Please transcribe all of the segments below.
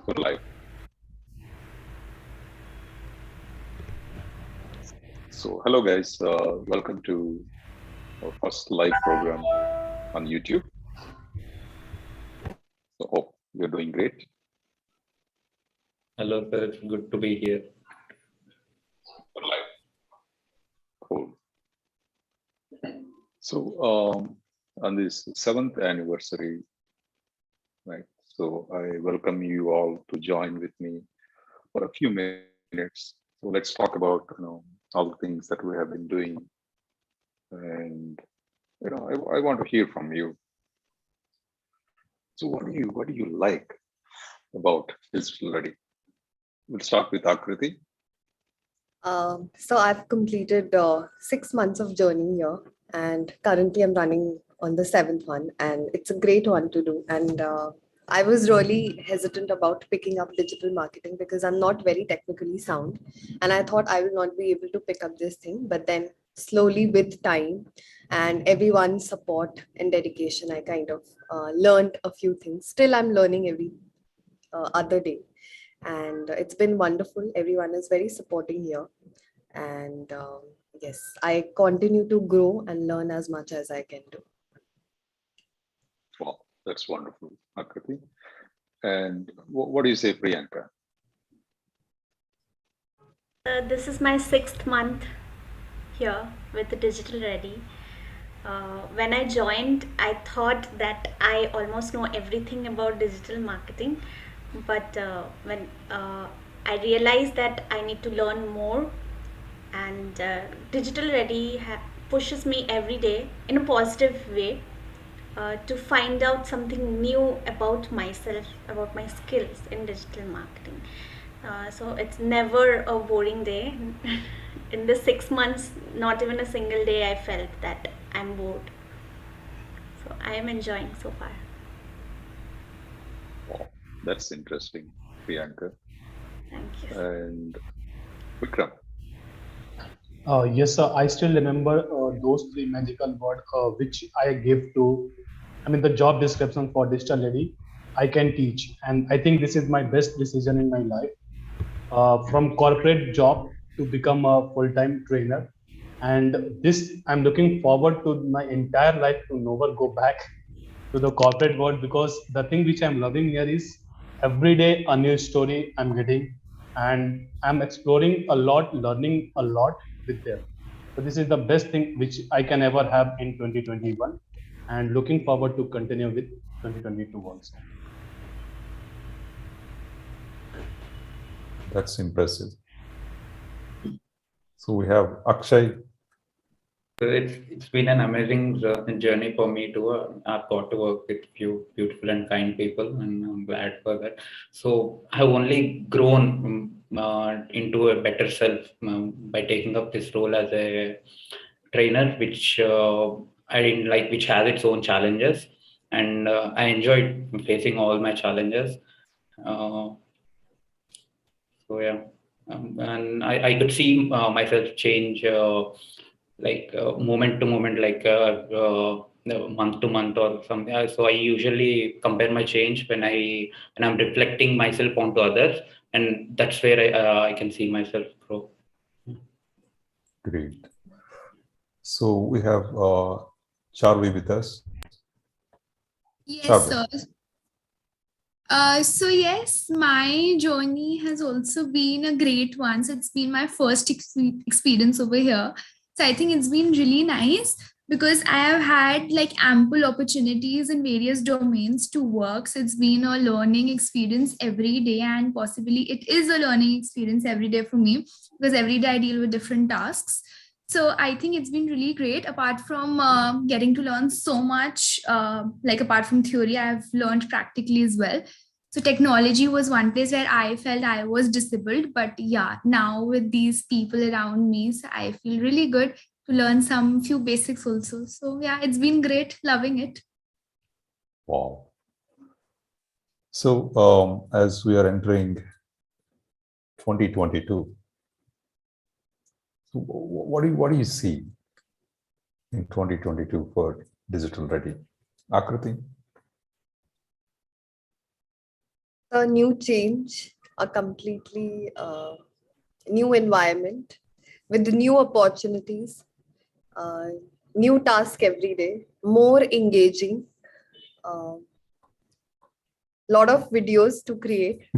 Good live. So, hello guys. Welcome to our first live program on YouTube. So, hope you're doing great. Hello, sir. It's good to be here. Good live. Cool. So, on this 7th anniversary, right? So, I welcome you all to join with me for a few minutes. So, let's talk about all the things that we have been doing, and I want to hear from you. So, what do you like about Digital Ready? We'll start with Akriti. So I've completed 6 months of journey here, and currently I'm running on the 7th one, and it's a great one to do. And I was really hesitant about picking up digital marketing because I'm not very technically sound, and I thought I will not be able to pick up this thing. But then slowly, with time and everyone's support and dedication, I kind of learned a few things. Still, I'm learning every other day, and it's been wonderful. Everyone is very supporting here, and yes, I continue to grow and learn as much as I can do. Wow, that's wonderful, Akriti. And what do you say, Priyanka? This is my 6th month here with the Digital Ready. When I joined, I thought that I almost know everything about digital marketing, but when I realized that I need to learn more, and Digital Ready pushes me every day in a positive way to find out something new about myself, about my skills in digital marketing. So it's never a boring day. In the 6 months, not even a single day I felt that I'm bored. So I am enjoying so far. Wow, that's interesting, Priyanka. Thank you. And Vikram. Yes, sir. I still remember those three magical words which I gave to, the job description for Digital Ready. I can teach, and I think this is my best decision in my life. From corporate job to become a full-time trainer, and this I'm looking forward to my entire life to never go back to the corporate world, because the thing which I'm loving here is every day a new story I'm getting, and I'm exploring a lot, learning a lot with them. So this is the best thing which I can ever have in 2021, and looking forward to continue with 2022 also. That's impressive. So we have Akshay. It's been an amazing journey for me too. I've got to work with few beautiful and kind people, and I'm glad for that. So I've only grown into a better self by taking up this role as a trainer, which I didn't like, which has its own challenges, and I enjoyed facing all my challenges. So yeah, and I could see myself change. Moment to moment, month to month or something. So I usually compare my change when I'm reflecting myself onto others, and that's where I can see myself grow. Great. So we have Charvi with us. Yes, Charvi. sir. So yes, my journey has also been a great one. So it's been my first experience over here. So I think it's been really nice because I have had like ample opportunities in various domains to work. So it's been a learning experience every day, and possibly it is a learning experience every day for me because every day I deal with different tasks. So I think it's been really great. Apart from getting to learn so much, like apart from theory, I've learned practically as well. So technology was one place where I felt I was disabled, but yeah, now with these people around me, so I feel really good to learn some few basics also. So yeah, it's been great, loving it. Wow. So as we are entering 2022, so what do you see in 2022 for Digital Ready? Akriti? A new change, a completely new environment with new opportunities, uh, new task every day, more engaging, lot of videos to create,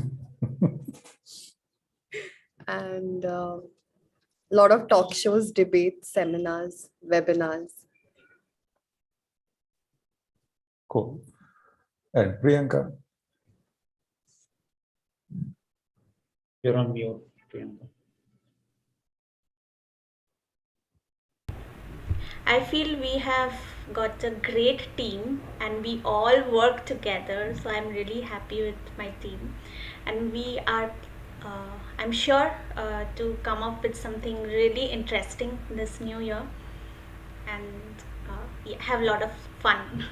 and lot of talk shows, debates, seminars, webinars. Cool. And Priyanka, You're on mute, Priyanka. I feel we have got a great team and we all work together. So I'm really happy with my team. And we are, I'm sure, to come up with something really interesting this new year and yeah, have a lot of fun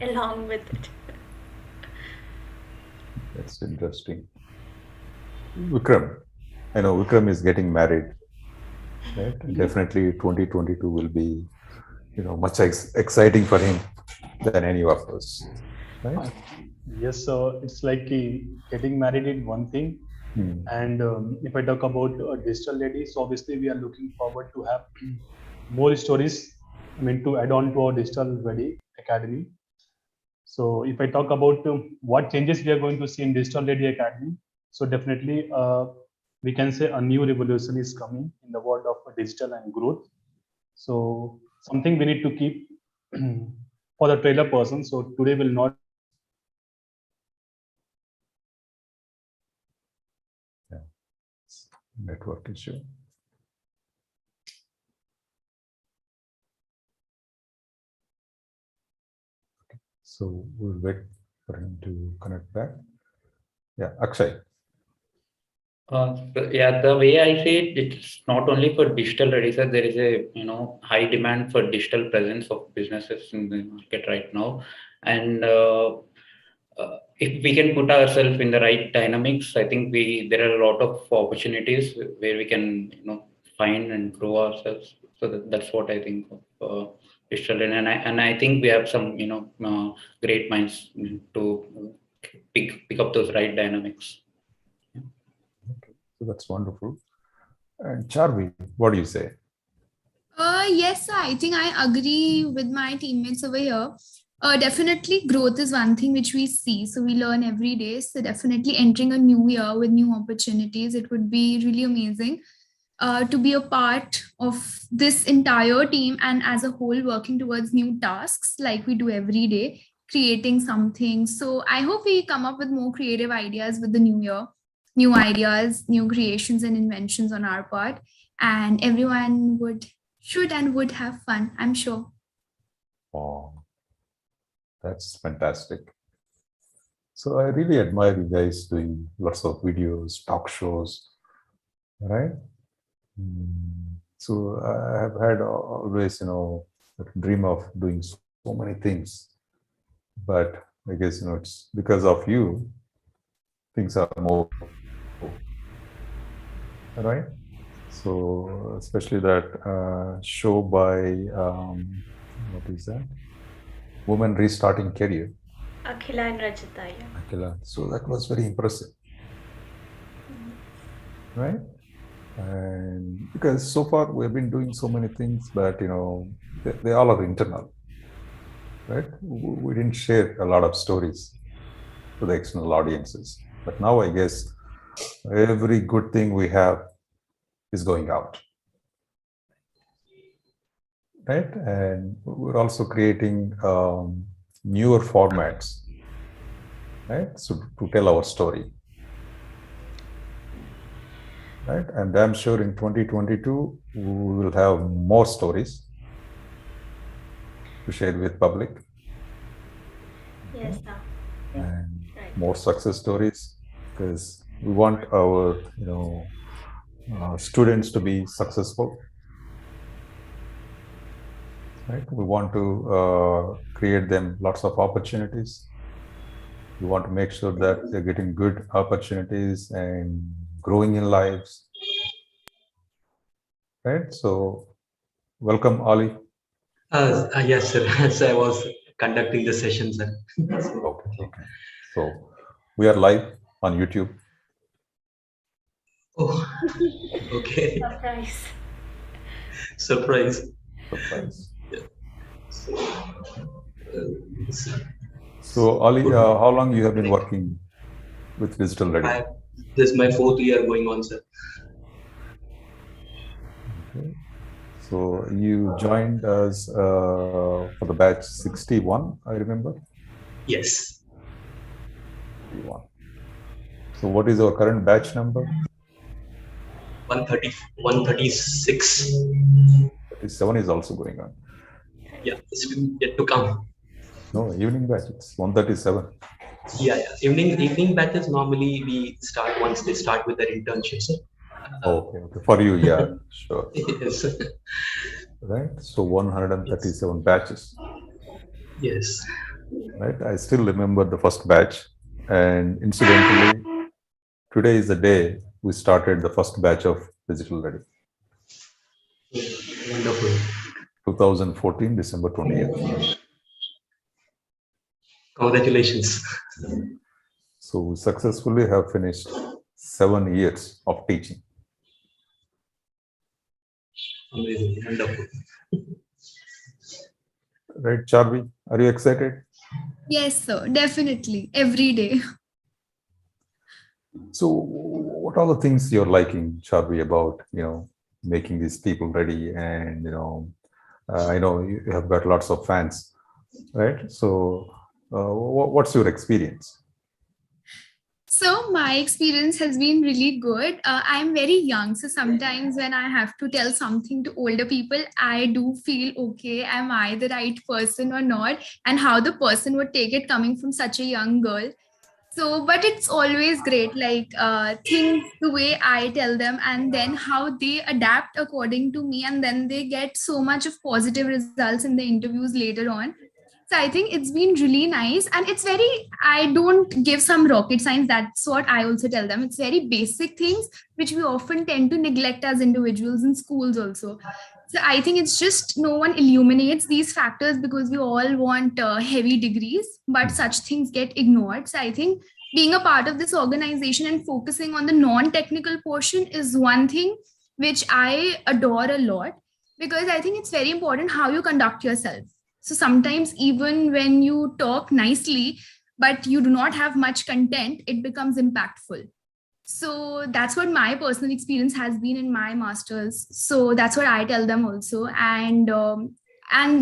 along with it. that's interesting. Vikram, I know Vikram is getting married, right? Definitely 2022 will be, much exciting for him than any of us, right? Yes, so it's like getting married is one thing. And if I talk about digital ladies, so obviously we are looking forward to have more stories. I mean, to add on to our digital ready academy. So if I talk about what changes we are going to see in digital lady academy, so definitely we can say a new revolution is coming in the world of digital and growth. So something we need to keep for the trailer person. So today will not Network issue. So we'll wait for him to connect back. Yeah, Akshay. Yeah, the way I see it, it's not only for digital ready, sir. There is a high demand for digital presence of businesses in the market right now, and if we can put ourselves in the right dynamics, I think there are a lot of opportunities where we can find and grow ourselves. So that's what I think of digital, and I think we have some great minds to pick up those right dynamics. Okay, so that's wonderful. And Charvi, what do you say? Yes, I think I agree with my teammates over here. Definitely, growth is one thing which we see. So we learn every day. So definitely entering a new year with new opportunities, it would be really amazing to be a part of this entire team and as a whole working towards new tasks like we do every day, creating something. So I hope we come up with more creative ideas with the new year, new ideas, new creations and inventions on our part, and everyone should and would have fun, I'm sure. Oh, that's fantastic. So I really admire you guys doing lots of videos, talk shows, right? So I have had always, a dream of doing so many things, but I guess, it's because of you, things are more, right? So especially that show by, what is that? Women Restarting Career. Akhila and Rajita, yeah. Akila. So that was very impressive, right? And because so far we've been doing so many things, but they all are internal, right? We didn't share a lot of stories to the external audiences, but now I guess every good thing we have is going out, right? And we're also creating newer formats, right? So to tell our story, right? And I'm sure in 2022 we will have more stories to share with public. Yes, sir. And Right. more success stories, because we want our students to be successful, right? We want to create them lots of opportunities. We want to make sure that they're getting good opportunities and growing in lives, right? So welcome, Ali. Yes, sir. As I was conducting the session, sir. Okay. So we are live. on YouTube. Oh, okay. Surprise. Surprise. Surprise. So, So, Ali, how long you have been working with Digital Ready? this is my 4th year going on, sir. Okay. So you joined us for the batch 61, I remember. Yes. 61. So what is our current batch number? 130, 136. 37 is also going on. Yeah, it's yet to come. No, evening batch, it's 137. Yeah. Evening batches normally we start once they start with their internships. Okay. For you, yeah, sure. Yes. Right. So 137 batches. Yes. Right. I still remember the first batch, and incidentally, today is the day we started the first batch of Digital Ready. Wonderful. 2014, December 20th. Congratulations. So we successfully have finished 7 years of teaching. Amazing. Wonderful. Right, Charvi, are you excited? Yes, sir. Definitely. Every day. So what are the things you're liking, Charvi, about, making these people ready? And, I know you have got lots of fans, right? So what's your experience? So my experience has been really good. I'm very young, so sometimes when I have to tell something to older people, I do feel, okay, am I the right person or not? And how the person would take it coming from such a young girl. So, but it's always great, like things the way I tell them, and then how they adapt according to me, and then they get so much of positive results in the interviews later on. So I think it's been really nice, and it's very, I don't give some rocket science. That's what I also tell them. It's very basic things which we often tend to neglect as individuals in schools also. So I think it's just no one illuminates these factors because we all want heavy degrees, but such things get ignored. So I think being a part of this organization and focusing on the non-technical portion is one thing which I adore a lot, because I think it's very important how you conduct yourself. So sometimes even when you talk nicely, but you do not have much content, it becomes impactful. So that's what my personal experience has been in my masters. So that's what I tell them also. And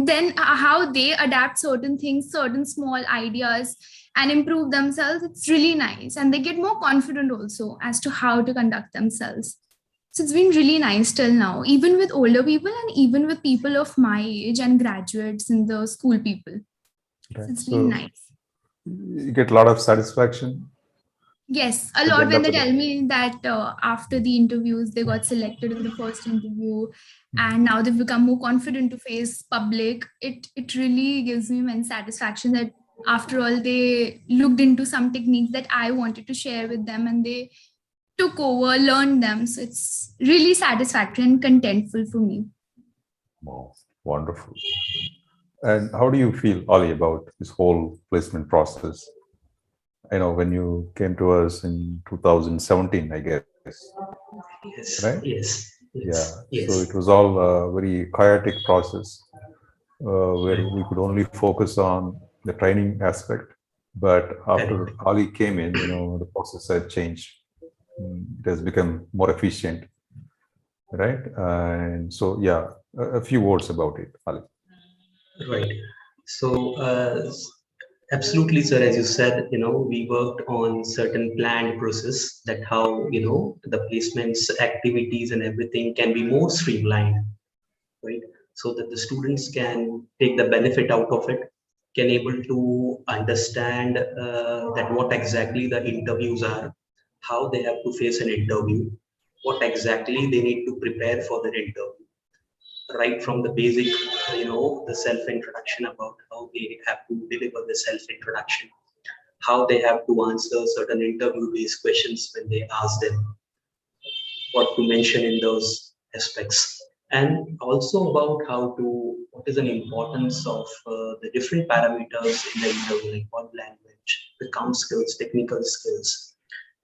then how they adapt certain things, certain small ideas, and improve themselves. It's really nice, and they get more confident also as to how to conduct themselves. So it's been really nice till now, even with older people and even with people of my age and graduates and the school people. So it's been nice. You get a lot of satisfaction. Yes, a lot when they tell me that after the interviews, they got selected in the first interview and now they've become more confident to face public. It really gives me immense satisfaction that after all, they looked into some techniques that I wanted to share with them and they took over, learned them. So it's really satisfactory and contentful for me. Wow, wonderful. And how do you feel, Ali, about this whole placement process? When you came to us in 2017, I guess. Yes. Right? Yes. Yeah. Yes. So it was all a very chaotic process where we could only focus on the training aspect. But after Ali came in, the process had changed. It has become more efficient. Right? And so, yeah, a few words about it, Ali. Right. So, absolutely, sir. As you said, we worked on certain planned process that how, the placements, activities and everything can be more streamlined, right? So that the students can take the benefit out of it, can able to understand that what exactly the interviews are, how they have to face an interview, what exactly they need to prepare for the interview, right from the basic, the self-introduction about how they have to deliver the self-introduction, how they have to answer certain interview-based questions when they ask them, what to mention in those aspects, and also about what is an importance of the different parameters in the interview, like body language, the count skills, technical skills,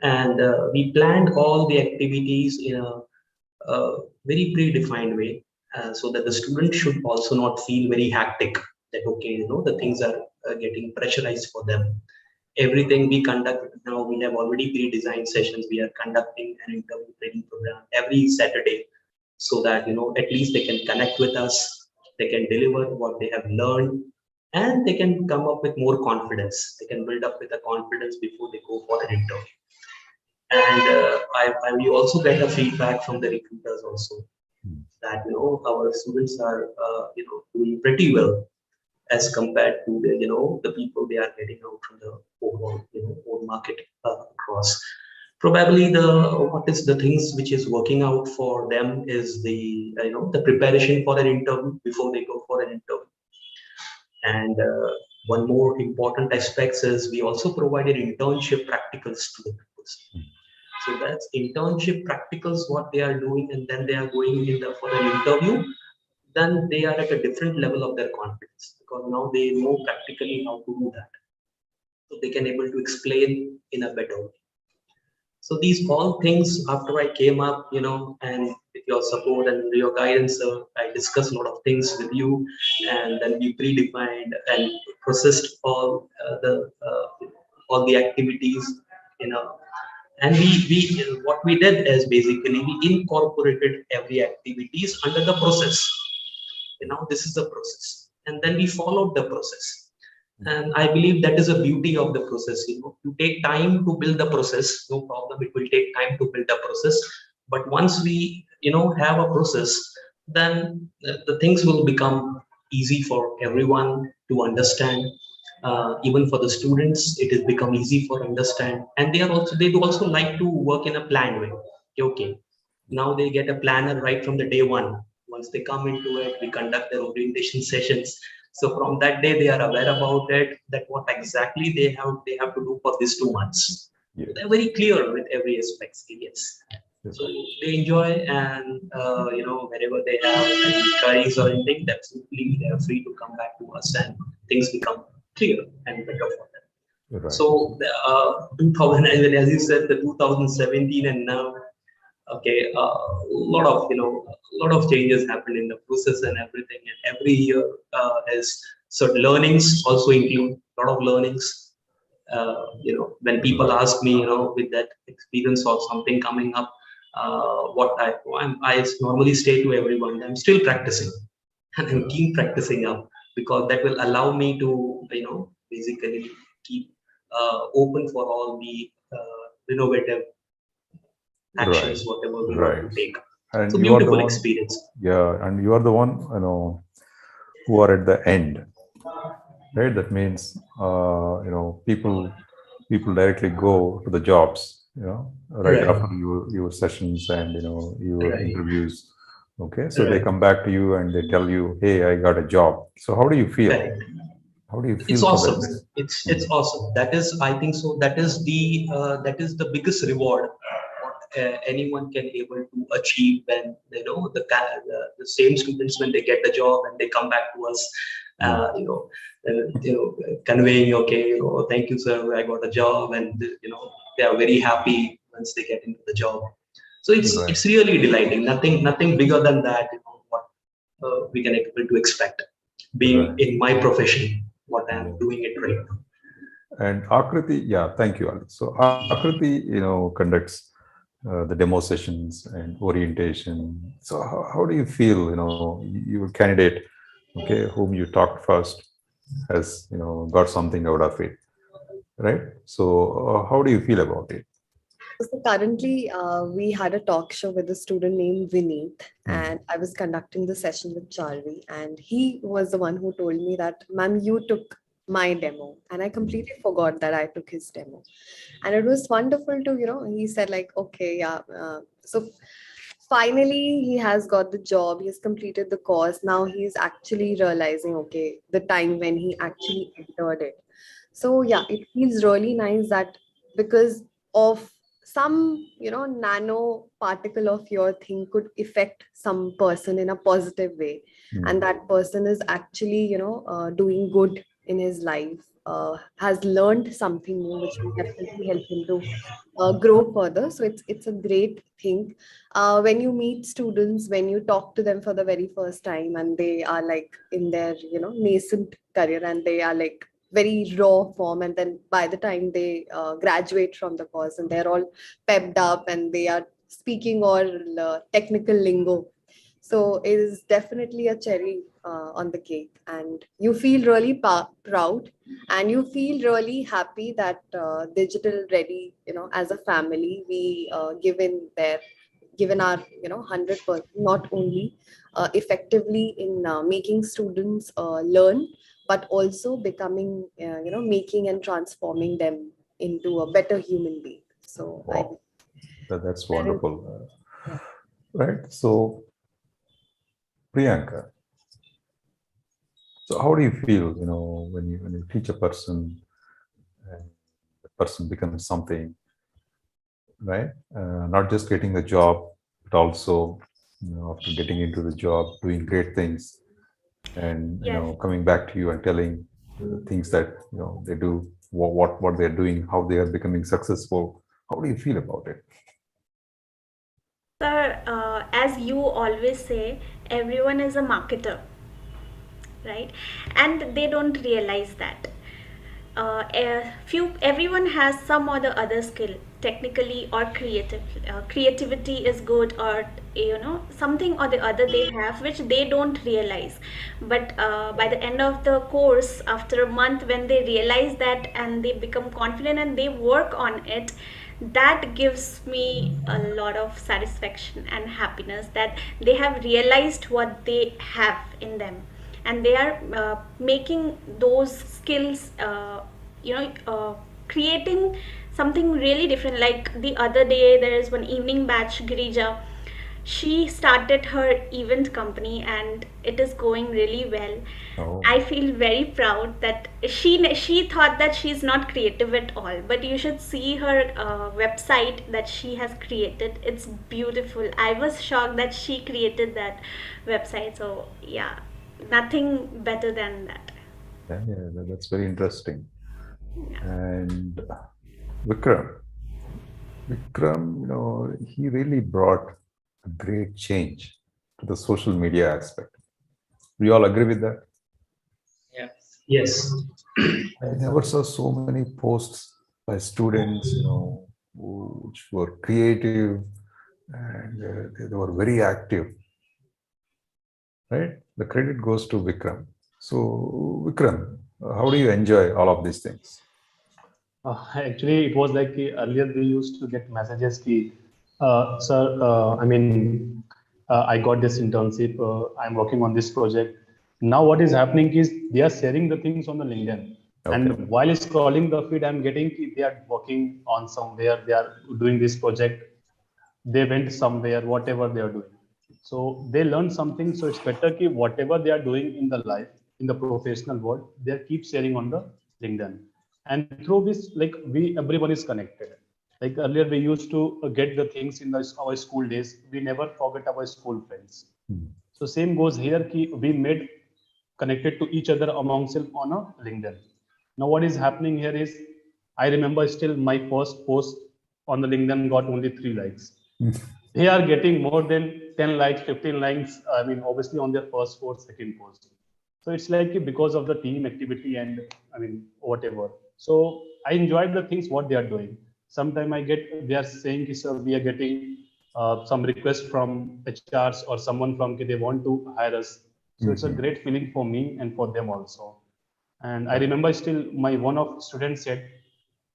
And we planned all the activities in a very predefined way, so that the student should also not feel very hectic that, okay, the things are getting pressurized for them. Everything we conduct now, we have already pre-designed sessions. We are conducting an interview training program every Saturday, so that at least they can connect with us, they can deliver what they have learned, and they can come up with more confidence. They can build up with a confidence before they go for an interview. And we also get a feedback from the recruiters also, that our students are doing pretty well as compared to the people they are getting out from the overall whole market across. Probably the what is the things which is working out for them is the the preparation for an interview before they go for an interview. And one more important aspect is we also provided internship practicals to the people. So that's internship practicals what they are doing, and then they are going in for an interview. Then they are at a different level of their confidence, because now they know practically how to do that. So they can able to explain in a better way. So these all things after I came up, and with your support and your guidance, I discussed a lot of things with you, and then we predefined and processed all the activities, and we what we did is basically we incorporated every activities under the process. This is the process, and then we followed the process. And I believe that is a beauty of the process. You take time to build the process, no problem, it will take time to build the process. But once we have a process, then the things will become easy for everyone to understand. Even for the students, it has become easy for understand, and they do also like to work in a planned way. Okay, now they get a planner right from the day one. Once they come into it, we conduct their orientation sessions. So from that day, they are aware about it, that what exactly they have to do for these 2 months. Yeah. They're very clear with every aspect. Yes. So they enjoy, and wherever they have any queries or anything, absolutely they are free to come back to us, and things become clear and better for them. Right. So 2000, as you said, the 2017 and now, okay, a lot of changes happened in the process and everything, and every year has certain learnings also include a lot of learnings. When people ask me, with that experience or something coming up, what I normally say to everyone, I'm still practicing, and I'm keep practicing up, because that will allow me to basically keep open for all the innovative actions, Right. whatever we Right. want to take. And So you are the beautiful one, experience. yeah, and you are the one, who are at the end, right? That means, people directly go to the jobs, right Right. after your sessions and, your Right. interviews. Okay, so they Right. come back to you and they tell you, hey, I got a job. So how do you feel? Correct. How do you It's feel for awesome. that? It's awesome. That is, I think so. That is the biggest reward what anyone can able to achieve when the same students, when they get the job and they come back to us, conveying, okay, thank you sir, I got a job, and they are very happy once they get into the job. So Right. it's really delighting. Nothing bigger than that. What we can able to expect, being Right. in my profession, what I'm doing it right now. And Akriti, yeah, thank you, Alex. So Akriti, conducts the demo sessions and orientation. So how do you feel, your candidate, okay, whom you talked first, has, got something out of it, right? So how do you feel about it? So currently, we had a talk show with a student named Vineet, and I was conducting the session with Charvi, and he was the one who told me that, ma'am, you took my demo, and I completely forgot that I took his demo. And it was wonderful to, he said like, okay, yeah. So finally, he has got the job, he has completed the course. Now he's actually realizing, okay, the time when he actually entered it. So yeah, it feels really nice that because of some nano particle of your thing could affect some person in a positive way, and that person is actually doing good in his life, has learned something new, which will definitely help him to grow further. So it's a great thing when you meet students, when you talk to them for the very first time, and they are like in their nascent career, and they are like very raw form, and then by the time they graduate from the course, and they're all pepped up and they are speaking all technical lingo. So it is definitely a cherry on the cake, and you feel really proud, and you feel really happy that Digital Ready, as a family, we given our 100%, not only effectively in making students learn, but also becoming making and transforming them into a better human being. So Wow, that's that is, wonderful. yeah. Right. So, Priyanka, so how do you feel, when you teach a person and the person becomes something, right? Not just getting the job, but also, after getting into the job, doing great things, and Yes. coming back to you and telling the things that they do, what they're doing, how they are becoming successful. How do you feel about it? Sir, as you always say, everyone is a marketer, right? And they don't realize that. Everyone has some or the other skill, technically or creative. Creativity is good, or something or the other they have which they don't realize. But by the end of the course, after a month, when they realize that and they become confident and they work on it, that gives me a lot of satisfaction and happiness that they have realized what they have in them, and they are making those skills, creating something really different. Like the other day, there is one evening batch, Girija. She started her event company and it is going really well. Oh, I feel very proud that she thought that she's not creative at all, but you should see her website that she has created. It's beautiful. I was shocked that she created that website. So yeah, nothing better than that. yeah, that's very interesting. Yeah. And Vikram, he really brought a great change to the social media aspect. We all agree with that. Yeah. Yes. I never saw so many posts by students, which were creative, and they were very active, right? The credit goes to Vikram. So, Vikram, how do you enjoy all of these things? Actually, it was like earlier we used to get messages ki, sir, I got this internship, I'm working on this project. Now what is happening is they are sharing the things on the LinkedIn. Okay. And while scrolling the feed, I'm getting ki they are working on somewhere, they are doing this project, they went somewhere, whatever they are doing. So they learn something. So it's better ki whatever they are doing in the life, in the professional world, they keep sharing on the LinkedIn. And through this, like everyone is connected. Like earlier, we used to get the things in our school days. We never forget our school friends. Hmm. So same goes here. Ki we made connected to each other amongst on a LinkedIn. Now what is happening here is, I remember still my first post on the LinkedIn got only 3 likes. They are getting more than 10 likes, 15 likes. I mean, obviously on their first post, second post. So it's like because of the team activity and whatever. So I enjoyed the things what they are doing. Sometimes they are saying, sir, we are getting some request from HRs or someone from they want to hire us. So it's a great feeling for me and for them also. And I remember still my one of students said,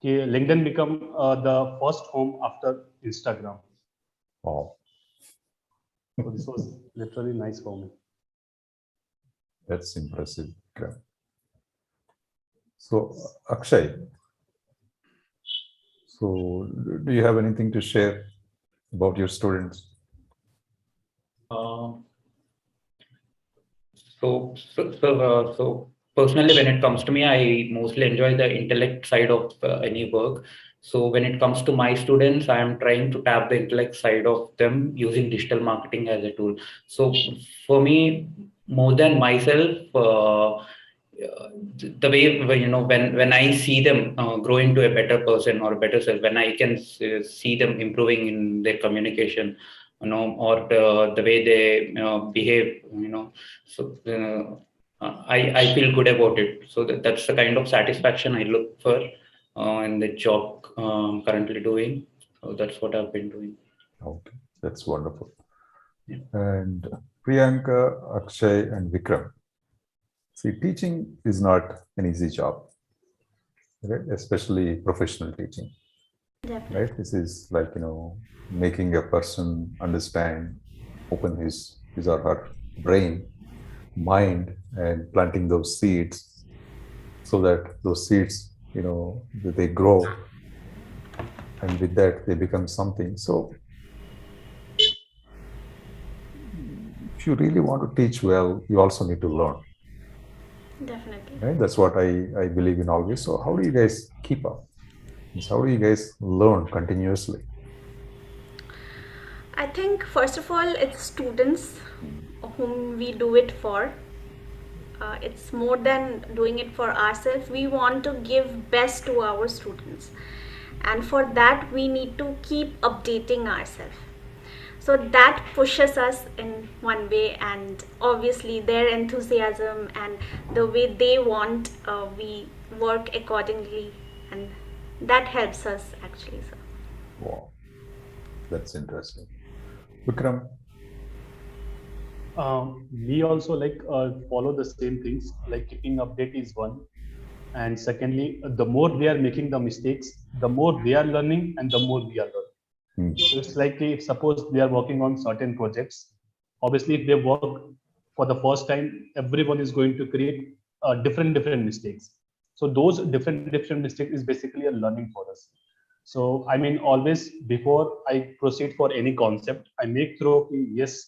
LinkedIn become the first home after Instagram. Wow, So this was literally nice for me. that's impressive, Vikram. So, Akshay, so do you have anything to share about your students? Uh, so personally, when it comes to me, I mostly enjoy the intellect side of any work. So when it comes to my students, I am trying to tap the intellect side of them using digital marketing as a tool. So for me, more than myself, the way when I see them grow into a better person or a better self, when I can see them improving in their communication, or the way they behave, so I feel good about it. So that's the kind of satisfaction I look for in the job currently doing. So that's what I've been doing. Okay, that's wonderful. Yeah. And Priyanka, Akshay, and Vikram. See, teaching is not an easy job, right? Especially professional teaching, Definitely. right? This is like, making a person understand, open his or her brain, mind, and planting those seeds so that those seeds, that they grow, and with that they become something. So if you really want to teach well, you also need to learn. Definitely. Right? That's what I believe in always. So how do you guys keep up? How do you guys learn continuously? I think first of all, it's students whom we do it for. It's more than doing it for ourselves. We want to give best to our students, and for that we need to keep updating ourselves. So that pushes us in one way, and obviously their enthusiasm and the way they want, we work accordingly, and that helps us actually. So Wow, that's interesting. Vikram. We also follow the same things, like keeping update is one. And secondly, the more they are making the mistakes, the more they are learning and the more we are learning. So it's like if suppose they are working on certain projects, obviously if they work for the first time, everyone is going to create different mistakes. So those different mistakes is basically a learning for us. So I mean, always before I proceed for any concept, I make through, okay, yes,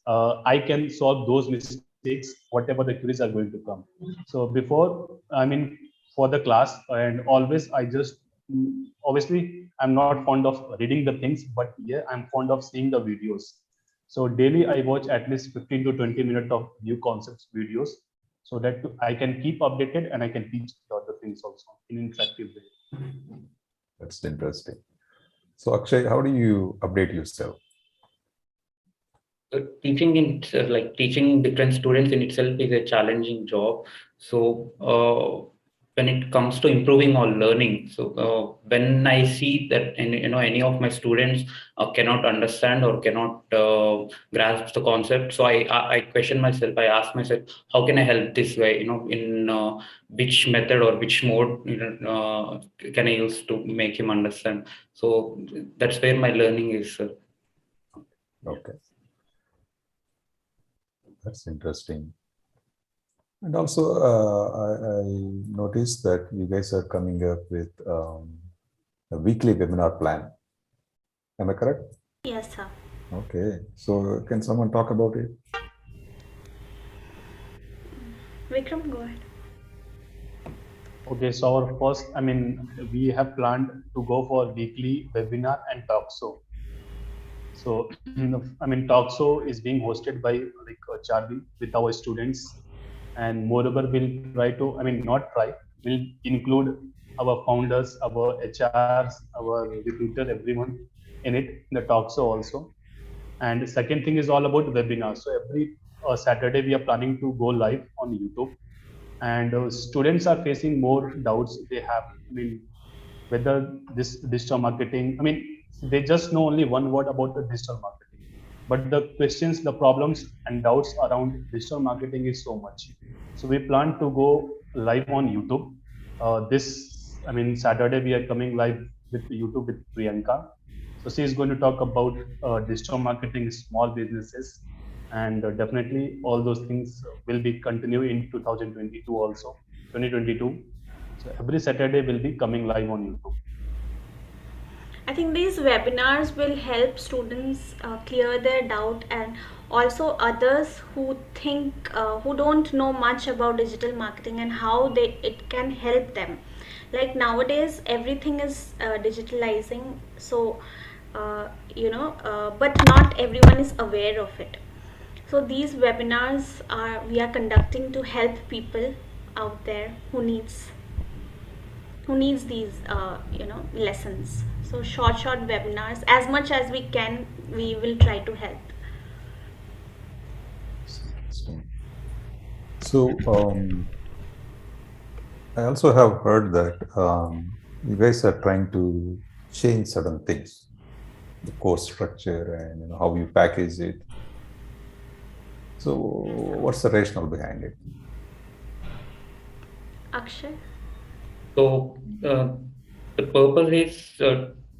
I can solve those mistakes, whatever the queries are going to come. So before, I mean, for the class, and always I just, obviously I'm not fond of reading the things, but yeah, I'm fond of seeing the videos. So daily I watch at least 15 to 20 minutes of new concepts videos, so that I can keep updated and I can teach the other things also in an interactive way. That's interesting. So Akshay, how do you update yourself? Teaching in itself, like teaching different students in itself, is a challenging job. So when it comes to improving or learning, so when I see that any of my students cannot understand or cannot grasp the concept, so I question myself. I ask myself, how can I help this guy? In which method or which mode can I use to make him understand? So that's where my learning is. Okay. That's interesting. And also, I noticed that you guys are coming up with a weekly webinar plan. Am I correct? yes, sir. Okay. So can someone talk about it? Vikram, go ahead. Okay, so our first, I mean, we have planned to go for weekly webinar and talk show. So, I mean, talk show is being hosted by Charlie with our students, and moreover, we'll try to, I mean, not try, we'll include our founders, our HRs, our recruiter, everyone in it, in the talk show also. And the second thing is all about webinars. So every Saturday we are planning to go live on YouTube, and students are facing more doubts they have. I mean, whether this digital marketing, I mean, they just know only one word about the digital marketing, but the questions, the problems and doubts around digital marketing is so much. So we plan to go live on YouTube. This, I mean, Saturday we are coming live with YouTube with Priyanka. So she is going to talk about digital marketing, small businesses, and definitely all those things will be continue in 2022 also, 2022. So every Saturday will be coming live on YouTube. I think these webinars will help students clear their doubt, and also others who think who don't know much about digital marketing and how it can help them. Like nowadays, everything is digitalizing, so but not everyone is aware of it. So these webinars we are conducting to help people out there who needs these lessons. So short webinars, as much as we can, we will try to help. Interesting. So I also have heard that you guys are trying to change certain things, the course structure and how you package it. So what's the rationale behind it? Akshay? So the purpose is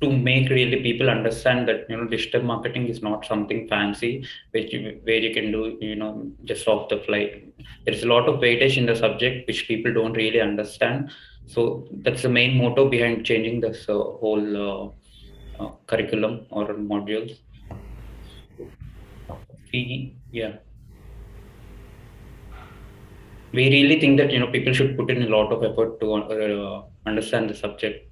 to make really people understand that digital marketing is not something fancy where you can do just off the fly. There's a lot of weightage in the subject which people don't really understand. So that's the main motto behind changing this whole curriculum or modules. We really think that people should put in a lot of effort to understand the subject.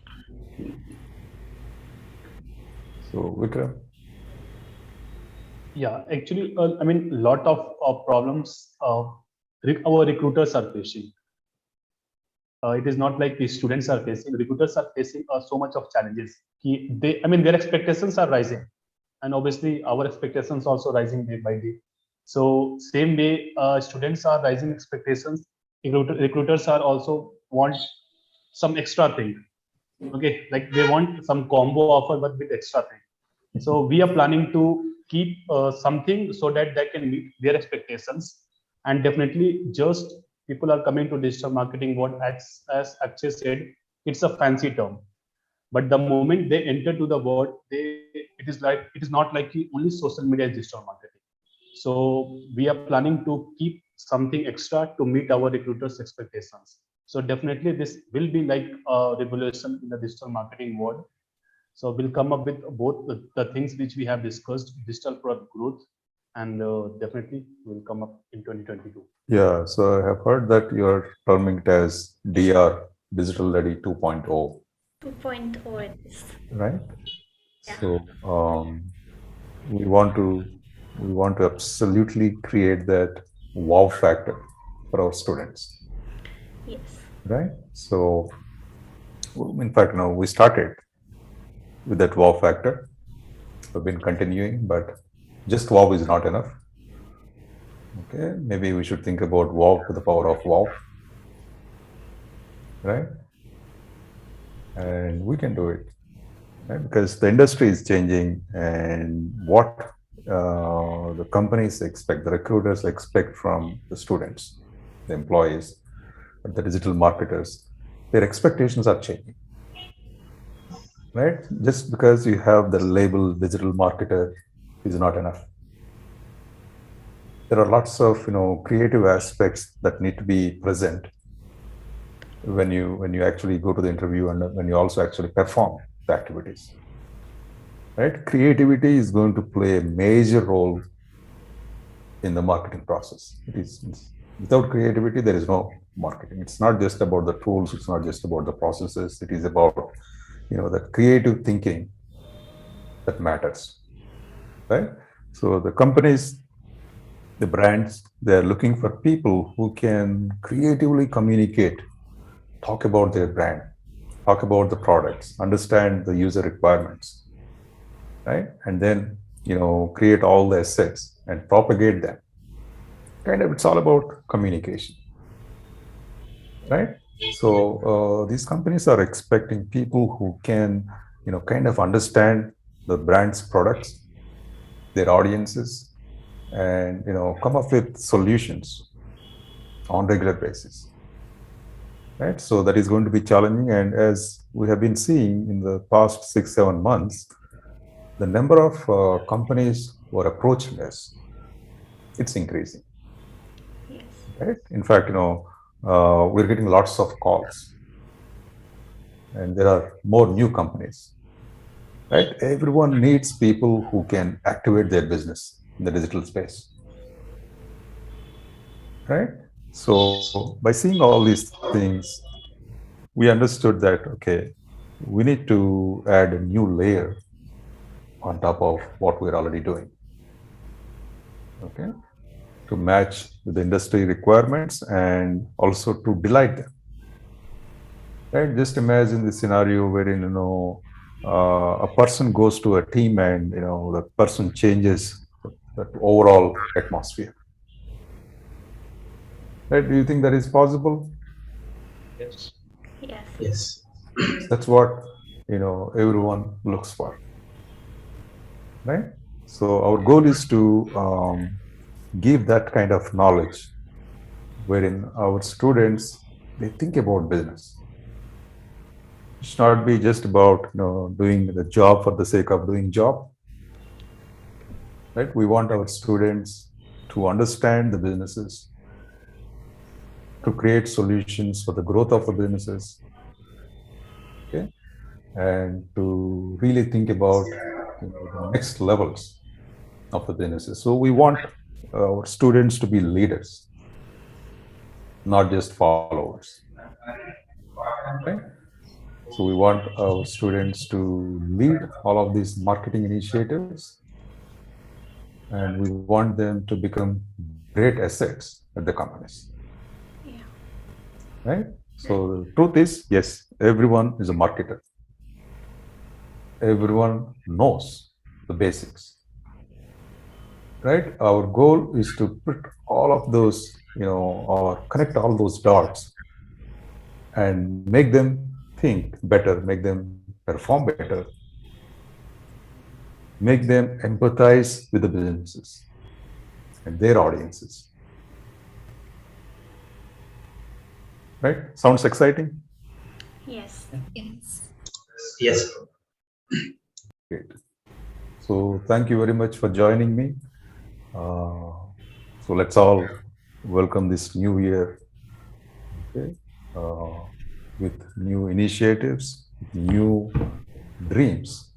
So Vikram? Yeah, actually, I mean, lot of problems our recruiters are facing. It is not like the students are facing. Recruiters are facing so much of challenges. Their expectations are rising, and obviously our expectations also rising day by day. So same way, students are rising expectations. Recruiters are also want some extra thing. Okay, like they want some combo offer, but with extra thing. So we are planning to keep something so that they can meet their expectations. And definitely, just people are coming to digital marketing. What as Akshay said, it's a fancy term. But the moment they enter to the world, it is not like only social media is digital marketing. So we are planning to keep something extra to meet our recruiters' expectations. So definitely this will be like a revolution in the digital marketing world. So we'll come up with both the things which we have discussed, digital product growth, and definitely will come up in 2022. Yeah, so I have heard that you are terming it as DR, Digital Ready 2.0. 2.0 it is. Right? Yeah. So we want to absolutely create that wow factor for our students. Yes. Right? So in fact, we started with that wow factor. We've been continuing, but just wow is not enough. Okay, maybe we should think about wow to the power of wow. Right? And we can do it. Right? Because the industry is changing, and what the companies expect, the recruiters expect from the students, the employees, the digital marketers, their expectations are changing. Right? Just because you have the label digital marketer is not enough. There are lots of creative aspects that need to be present when you actually go to the interview and when you also actually perform the activities. Right? Creativity is going to play a major role in the marketing process. It is without creativity, there is no marketing. It's not just about the tools. It's not just about the processes. It is about the creative thinking that matters, right? So the companies, the brands, they're looking for people who can creatively communicate, talk about their brand, talk about the products, understand the user requirements, right? And then, create all the assets and propagate them. Kind of, it's all about communication, right? So these companies are expecting people who can, kind of understand the brand's products, their audiences, and, come up with solutions on regular basis. Right? So that is going to be challenging. And as we have been seeing in the past 6-7 months, the number of companies who are approaching us, it's increasing. Yes. Right? In fact, we're getting lots of calls, and there are more new companies. Right? Everyone needs people who can activate their business in the digital space. Right? So by seeing all these things, we understood that, okay, we need to add a new layer on top of what we're already doing. Okay. to match with the industry requirements and also to delight them. Right? Just imagine the scenario wherein a person goes to a team and the person changes the overall atmosphere. Right? Do you think that is possible? Yes. Yes. Yes. That's what everyone looks for. Right? So our goal is to give that kind of knowledge wherein our students, they think about business. It should not be just about doing the job for the sake of doing job. Right? We want our students to understand the businesses, to create solutions for the growth of the businesses, okay, and to really think about the next levels of the businesses. So we want our students to be leaders, not just followers. Right? So we want our students to lead all of these marketing initiatives, and we want them to become great assets at the companies. Yeah. Right? So the truth is, yes, everyone is a marketer. Everyone knows the basics. Right? Our goal is to put all of those, or connect all those dots and make them think better, make them perform better, make them empathize with the businesses and their audiences. Right? Sounds exciting? Yes. Yes. Yes. Great. So thank you very much for joining me. So let's all welcome this new year, okay, with new initiatives, new dreams,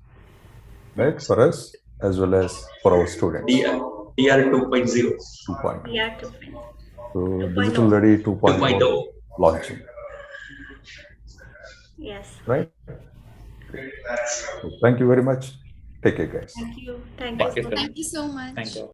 right, for us as well as for our students. DR 2.0. 2.0. Yeah, 2.0. So 2.0. Digital Ready 2.0 2.0. launching, Yes. right? So thank you very much. Take care, guys. Thank you. Thank you Thank you, so sir. much. Thank you so much. Thank you.